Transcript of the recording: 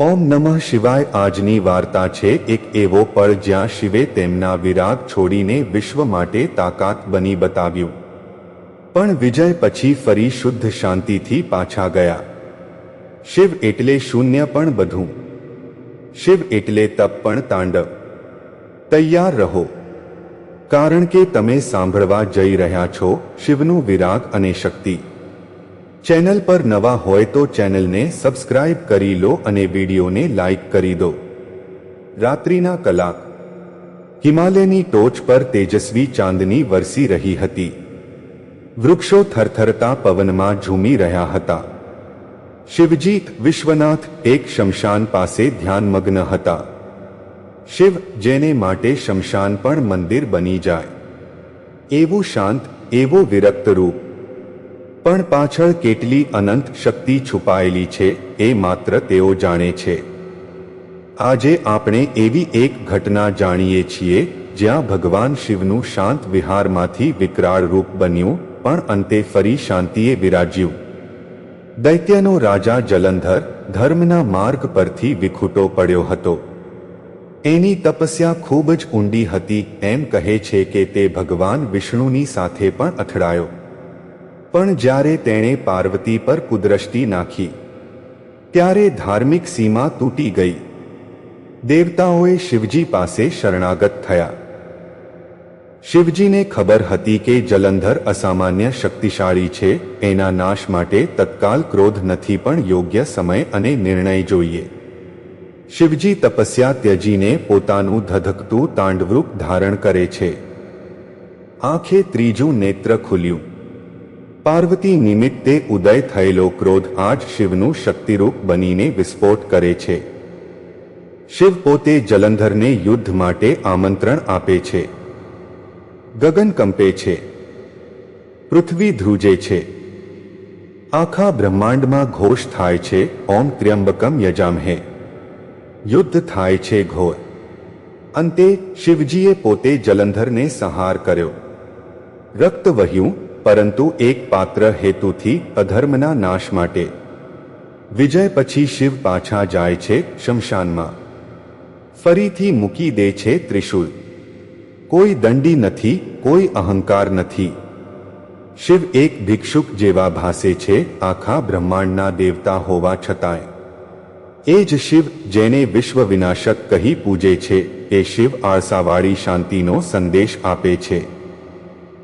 ઓમ નમઃ શિવાય। આજની વાર્તા છે એક એવો પળ જ્યાં શિવે તેમના વિરાગ છોડીને વિશ્વ માટે તાકાત બની બતાવ્યું। પણ વિજય પછી ફરી શુદ્ધ શાંતિથી પાછા ગયા। શિવ એટલે શૂન્ય પણ બધું, શિવ એટલે તપ પણ તાંડવ। તૈયાર રહો, કારણ કે તમે સાંભળવા જઈ રહ્યા છો શિવનું વિરાગ અને શક્તિ। ચેનલ પર નવા હોય તો ચેનલને સબસ્ક્રાઇબ કરી લો અને વિડીયોને લાઇક કરી દો। રાત્રિના કલાક, હિમાલયની ટોચ પર તેજસ્વી ચાંદની વરસી રહી હતી। વૃક્ષો થરથરતા પવનમાં ઝૂમી રહ્યા હતા। શિવજી વિશ્વનાથ એક શમશાન પાસે ધ્યાનમગ્ન હતા। શિવ, જેને માટે શમશાન પણ મંદિર બની જાય, એવું શાંત, એવું વિરક્ત રૂપ। પણ પાછળ કેટલી અનંત શક્તિ છુપાયેલી છે એ માત્ર તેઓ જાણે છે। આજે આપણે એવી એક ઘટના જાણીએ છીએ જ્યાં ભગવાન શિવનું શાંત વિહારમાંથી વિકરાળ રૂપ બન્યું, પણ અંતે ફરી શાંતિએ વિરાજ્યું। દૈત્યનો રાજા જલંધર ધર્મના માર્ગ પરથી વિખૂટો પડ્યો હતો। એની તપસ્યા ખૂબ જ ઊંડી હતી। એમ કહે છે કે તે ભગવાન વિષ્ણુની સાથે પણ અથડાયો। પણ જ્યારે તેણે પાર્વતી પર કુદૃષ્ટિ નાખી, ત્યારે ધાર્મિક સીમા તૂટી ગઈ। દેવતાઓએ શિવજી પાસે શરણાગત થયા। શિવજીને ખબર હતી કે જલંધર અસામાન્ય શક્તિશાળી છે। એના નાશ માટે તત્કાલ ક્રોધ નથી, પણ યોગ્ય સમય અને નિર્ણય જોઈએ। શિવજી તપસ્યા ત્યજીને પોતાનું ધધકતું તાંડવરૂપ ધારણ કરે છે। આંખે ત્રીજું નેત્ર ખુલ્યું। પાર્વતી નિમિત્તે ઉદય થયેલો ક્રોધ આજ શિવનું શક્તિરૂપ બનીને વિસ્ફોટ કરે છે। શિવ પોતે જલંધરને યુદ્ધ માટે આમંત્રણ આપે છે। ગગન કંપે છે, પૃથ્વી ધ્રુજે છે, આખા બ્રહ્માંડમાં ઘોષ થાય છે, ઓમ ત્ર્યંબકમ યજામહે। યુદ્ધ થાય છે ઘોર। અંતે શિવજીએ પોતે જલંધરને સંહાર કર્યો। રક્ત વહ્યું, પરંતુ એક પાત્ર હેતુથી, અધર્મના નાશ માટે। વિજય પછી શિવ પાછા જાય છે શમશાનમાં। ફરીથી મૂકી દે છે ત્રિશૂળ। કોઈ દંડી નથી, કોઈ અહંકાર નથી। શિવ એક ભિક્ષુક જેવા ભાસે છે, આખા બ્રહ્માંડના દેવતા હોવા છતાંય। એ જ શિવ જેને વિશ્વ વિનાશક કહી પૂજે છે, એ શિવ આળસાવાળી શાંતિનો સંદેશ આપે છે।